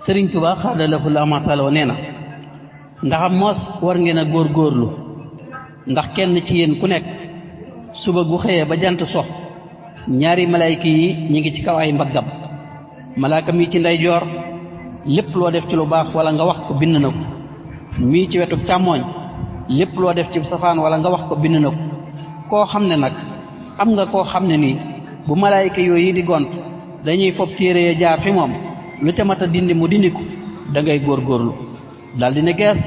Sëriñ Tuubaa xaadalahu la amataloo nee na ndax mos war ngeen a góorgóorlu ndax kenn ci yéen ku nekk suba gu xëyee ba jant sox ñaari malayka yi ñi ngi ci kaw ay mbaggam malaaka mi ci ndeyjoor lépp loo def ci lu baax wala nga wax ko bind na ko mii ci wetu càmmooñ lépp loo def ci safaan wala nga wax ko bind na ko koo xam ne nag am nga koo xam ne nii bu malayka yooyu di gont dañuy fob téere ya jaar fi moom lu ca mat a dindi mu dindi ko da ngay góorgóorlu daal di ne gees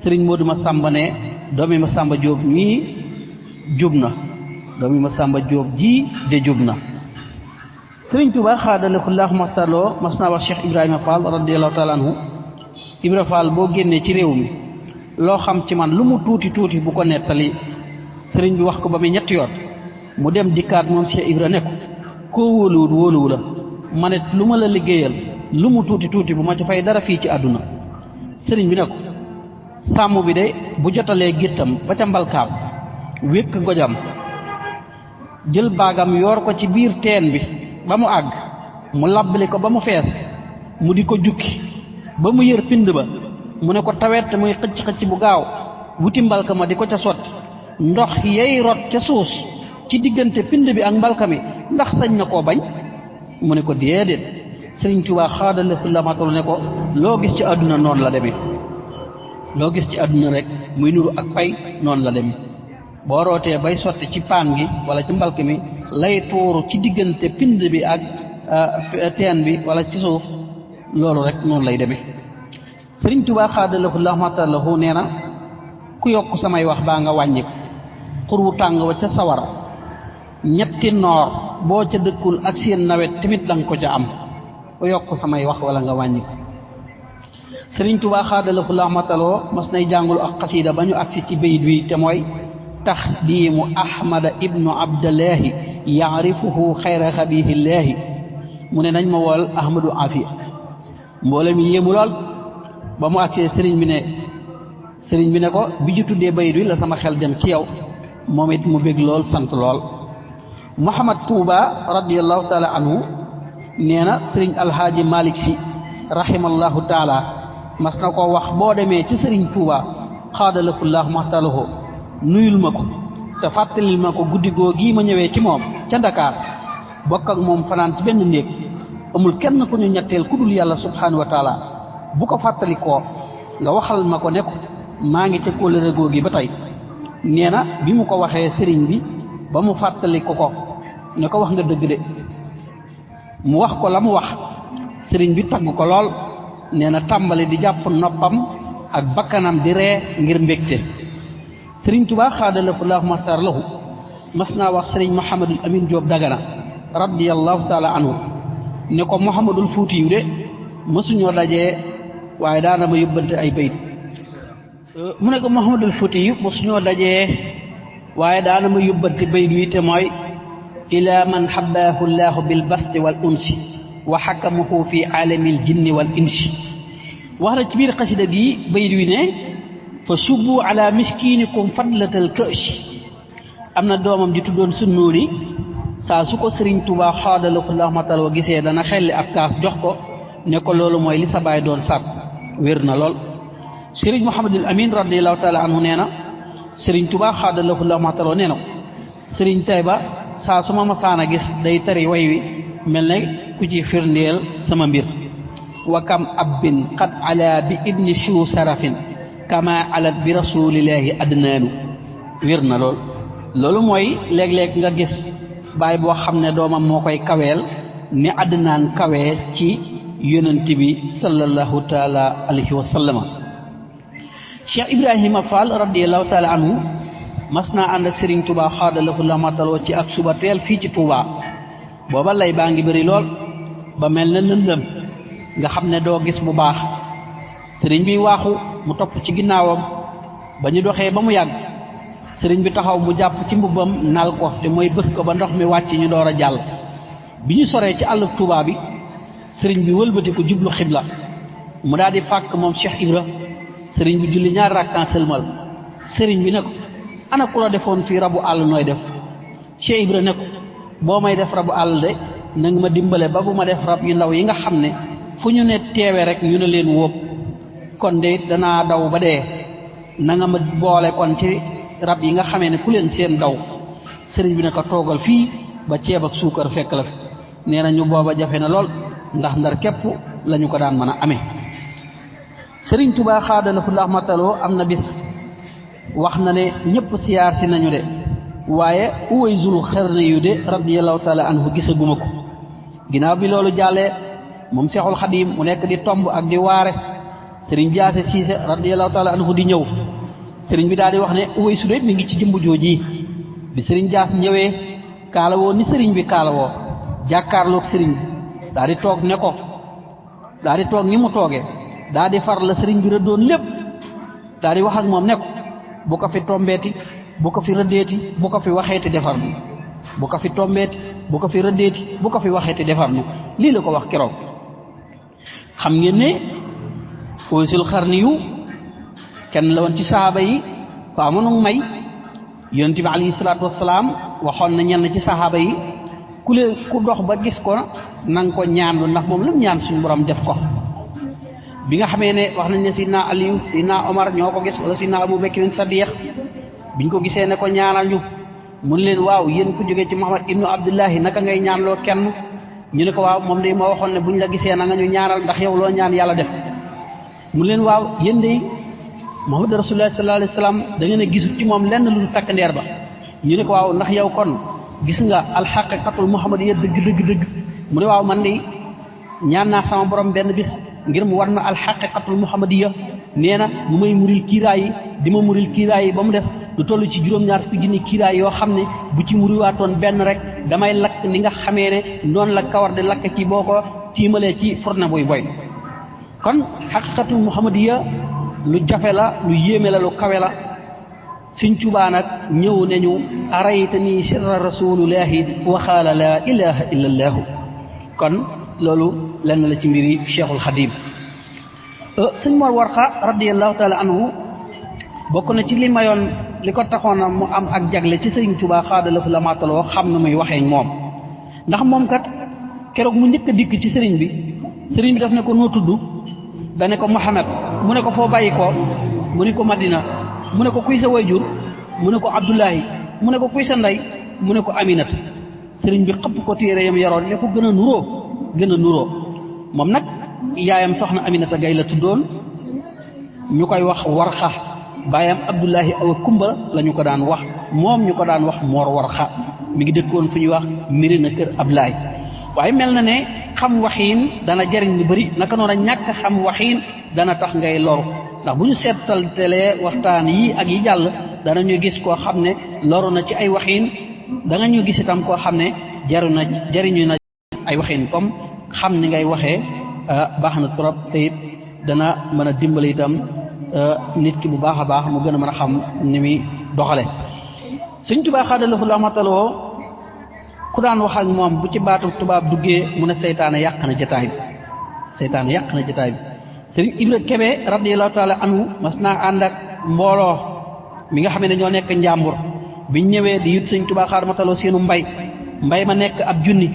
sëriñ Moodu Masamba ne doomi Masamba Jóob mii jub na doomi Masamba Jóob ji de jub na sëriñ Tuubaa xaadalahullahu maxtarloo mas naa wax Cheikh Ibrahima Fall radiyallahu taala anhu Ibra Fall boo génnee ci réew mi loo xam ci man lu mu tuuti tuuti bu ko nettali sëriñ bi wax ko ba muy ñetti yoon mu dem dikkaat moom Cheikh Ibra ne ko koo wóoluwut wóoluwu la ma ne lu ma la liggéeyal lu mu tuuti tuuti bu ma ci fay dara fii ci àdduna sëriñ bi ne ko sàmm bi de bu jotalee géttam ba ca mbalkaam wékk gojam jël baagam yoor ko ci biir teen bi ba mu àgg mu labbali ko ba mu fees mu di ko jukki ba mu yër pind ba mu ne ko tawet muy xëcc bu gaaw wuti mbalka ma di ko ca sotti ndox yey rot ca suus ci diggante pind bi ak mbalka mi ndax sañ na koo bañ mu ne ko déedéet sëriñ Tuubaa xaadalahu la matal ne ko loo gis ci àdduna noonu la demee loo gis ci àdduna rek muy nuru ak fay noonu la demee boo rootee bay sotti ci paan gi wala ci mbalk mi lay tuuru ci diggante pind bi ak teen bi wala ci suuf loolu rek noonu lay demee sëriñ Tuubaa xaadalahu la matal nee na ku yokk samay wax baa nga wàññi ko xur wu tàng wa ca sawar ñetti noor boo ca dëkkul ak seen nawet tamit danga ko ca am ku yokk samay wax wala nga wàññi ko sëriñ Tuubaa xaadalahu la mataloo mas nay jàngulu ak xasiida ba ñu agsi ci bayit wi te mooy taxdiimu ahmada ibnu abdallahi yaarifuhu xayra xabihillaahi mu ne nañ ma wool ahmadu afiya mboolem mi yéemu lool ba mu agsee sëriñ bi ne ko bi ju tuddee bayit wi la sama xel dem ci yow moom it mu bég lool sant lool Muhammad Tuuba radiyallahu taala anhu nee na sëriñ alhaaji Malik Si rahimallahu taala mas na ko wax boo demee ci sëriñ Tuuba xaadalahullahu maxtalahu nuyul ma ko te fàttalil ma ko guddi goo gii ma ñëwee ci moom ca Ndakaar bokk ak moom fanaan ci benn néeg amul kenn ku ñu ñetteel ku dul yàlla subhanahu wa taala bu ko fàttalikoo nga waxal ma ko ne ko maa ngi ca kóllëre goo gi ba tey nee na bi mu ko waxee sëriñ bi ba mu fàttali ko ne ko wax nga dëgg de mu wax ko la mu wax sëriñ bi tagg ko lool nee na tàmbali di jàpp noppam ak bakkanam di ree ngir mbégte sëriñ Tuubaa xaadalahu maxtaar lahu mas naa wax sëriñ Mouhamadul Amin Diop Dagana radiyallahu taala anhu ne ko Mouhamadul Fuuti yu de mësuñoo dajee waaye daana ma yóbbante ay bayit mu ne ko Mouhamadul Fuuti yu mësuñoo dajee waaye daana ma yóbbante bayit wi te mooy ila man xabbaahu llaahu bil basti wal unsi wa xakamuhu fi aalamil jinni wal insi wax na ci biir xasida gi bayit wi ne fa subbu ala miskinikum fadlatal kësi am na doomam di tuddoon sunnuuri saa su ko sëriñ Tuubaa xaadalahu llaahu matal wa gisee dana xelli ab kaas jox ko ne ko loolu mooy li sa baay doon sàkk wér na lool sëriñ Muhammadul Amin radiyallahu taala anhu nee na sëriñ Tuubaa xaadalahu llaahu matal wa nee na sëriñ Tayba saa su ma masaan a gis day tari way wi mel ne ku ci firndeel sama mbir wa kam abbin qad ala bi ibni shu sarafin kama alat bi rasulillahi adnaanu wér na lool loolu mooy léeg-léeg nga gis baay boo xam ne doomam moo koy kaweel ni adnaan kawee ci yonent bi sallallahu taala alayhi wa sallama Cheikh Ibrahima Fall radiyallahu taala anhu mas naa ànd ak Serigne Touba xaadalahu la mataloo ci ak suba teel fii ci Touba booba lay baa ngi bëri lool ba mel na lëndëm nga xam ne doo gis bu baax sëriñ bi waaxu mu topp ci ginnaawam ba ñu doxee ba mu yàgg sëriñ bi taxaw mu jàpp ci mbubbam nal ko te mooy bës ko ba ndox mi wàcc ñu door a jàll bi ñu soree ci àll Touba bi sëriñ bi wëlbati ko jublu xibla mu daal di fàkk moom Cheikh Ibra sëriñ bi julli ñaar rakkaan sëlmal sëriñ bi ne ko ana ku la defoon fii rabu àll nooy def Cheikh Ibra ne ko boo may def rabu àll de na nga ma dimbale ba bu ma def rab yu ndaw yi nga xam ne fu ñu ne teewe rek ñu ne leen wóob kon de danaa daw ba dee na nga ma boole kon ci rab yi nga xamee ne ku leen seen daw sëriñ bi ne ko toogal fii ba ceeb ak suukar fekk la fi nee na ñu booba jafe na lool ndax ndar képp lañu ko daan mën a amee sëriñ Tuubaa xaadalahu rahmataloo am na bis wax na ne ñëpp siyaar si nañu de waaye Uwaysul Xarni de radiyallahu taala anhu gisaguma ko ginnaaw bi loolu jàllee moom Seexul Xadiim mu nekk di tomb ak di waare sëriñ Jaase Siise radiyallahu taala anhu di ñëw sëriñ bi daal di wax ne Uwaysu de mi ngi ci jëmb jooji bi sëriñ Jaas ñëwee kaalawoo ni sëriñ bi kaalawoo jàkkaarloog sëriñ bi daal di toog ne ko daal di toog ni mu toogee daal di far la sëriñ bi rëddoon lépp daal di wax ak moom ne ko bu ko fi tombeeti bu ko fi rëddeeti bu ko fi waxeeti defar nu bu ko fi tombeeti bu ko fi rëddeeti bu ko fi waxeeti defar nu lii la ko wax keroog xam ngeen ne Uwaysul Xarni kenn la woon ci sahaaba yi ko amoon may yonent bi alayhi salaatu wasalaam waxoon na ñenn ci sahaaba yi ku dox ba gis ko nang ko ñaanlu ndax moom lu mu ñaan suñu borom def ko bi nga xamee ne wax nañ ne Sidna Aliyu Sidna Omar ñoo ko gis wala Sidna Abu Bakrin Sadiq biñ ko gisee ne ko ñaanal ñu mun leen waaw yéen ku jógee ci Muhammad ibnu Abdullahi naka ngay ñaanloo kenn ñu ne ko waaw moom de moo waxoon ne buñ la gisee na nga ñu ñaanal ndax yow loo ñaan yàlla def mun leen waaw yéen de Muhammad Rasulullah sallallahu alayhi wasallam da ngeen a gisul ci moom lenn lu takk ndeer ba ñu ne ko waaw ndax yow kon gis nga alxaqiqatul muhammadiyya dëgg mu ne waaw man de ñaan naa sama borom benn bis ngir mu war na alxaqiqatul muhammadiyya nee na mu may muril kiiraay yi di ma muril kiiraay yi ba mu des lu toll ci juróom-ñaar fukki junni kiiraay yoo xam ne bu ci muriwaatoon benn rek damay lakk ni nga xamee ne noonu la kawar di lakk ci boo ko tiimalee ci fourne boy kon xaqiqatul muhammadiyya lu jafe la lu yéeme la lu kawe la Sëñ Tuubaa nag ñëw nañu araytani sirra rasulillahi wa xaala laa ilaha illa allahu kon loolu lenn la ci mbiri Cheikhul Xadim sëñ Mor Warxa radiyallahu taala anhu bokk na ci li mayoon li ko taxoon mu am ak jagle ci Sëriñ Tuubaa xaadalahu la mataloo xam na muy waxee moom ndax moom kat keroog mu njëkk a dikk ci sëriñ bi daf ne ko noo tudd da ne ko Muhammad mu ne ko foo bàyyi ko mu ne ko Madina mu ne ko kuy sa wayjur mu ne ko Abdullahi mu ne ko kuy sa ndey mu ne ko Aminata sëriñ bi xëpp ko téere yam yoroon ne ko gën a nuroo moom nag yaayam soxna Aminata Gay la tuddoon ñu koy wax Warxa baayam Abdullahi Awa Kumba la ñu ko daan wax moom ñu ko daan wax Mor Warxa mi ngi dëkkoon fu ñuy wax Mirina Kër Ablaay waaye mel na ne xam waxiin dana jariñ lu bari naka noonu a ñàkk xam waxiin dana tax ngay loru ndax bu ñu seetaltelee waxtaan yi ak yi jàll danañu gis koo xam ne loru na ci ay waxiin da nga ñu gis itam koo xam ne jariñu na ay waxiin comme xam ni ngay waxee baax na trop te it dana mën a dimbali itam nit ki bu baax a baax mu gën a mën a xam ni muy doxale Sëñ Tuubaa xaadalahu rahmataloo ku daan wax ak moom bu ci baatu tubaab duggee mu ne seytaane yàq na jataay bi Sëriñ Ibra Kebe radiyallahu taala anhu mas naa ànd ak mbooloo mi nga xam ne ñoo nekk njàmbur biñ ñëwee di yut Sëñ Tuubaa xaadalahu seenu mbay ma nekk ab junni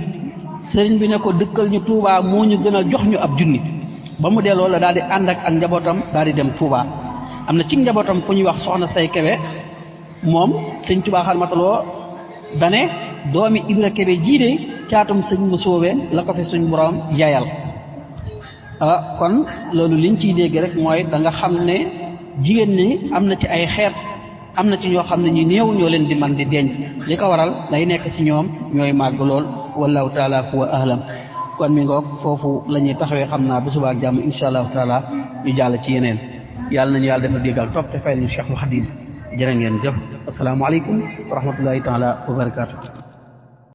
sëriñ bi ne ko dëkkal ñu Tuubaa moo ñu gën a jox ñu ab junni ba mu delloo la daal di ànd ak njabootam daal di dem Tuubaa am na ci njabootam fu ñuy wax soxna say Kebe moom Sëñ Tuubaa xaadalahu dane doomi Ibra Kebe jii de caatum sëñ mu sóobee la ko fi suñ borom yayal kon loolu liñ ciy dégg rek mooy da nga xam ne jigéen ñi am na ci ay xeet am na ci ñoo xam ne ñu néew ñoo leen di man di denc li ko waral lay nekk ci ñoom ñooy màgg lool wallahu taala huwa ahlam kon mi ngoog foofu la ñuy taxawee xam naa bu subaa ak jàmm insha allahu taala ñu jàll ci yeneen yàlla nañu yàlla defal déggal topp te fayal ñu Cheikhul Xadim jërë ngeen jëf asalaamaaleykum wa rahmatullahi taala wa barakaatu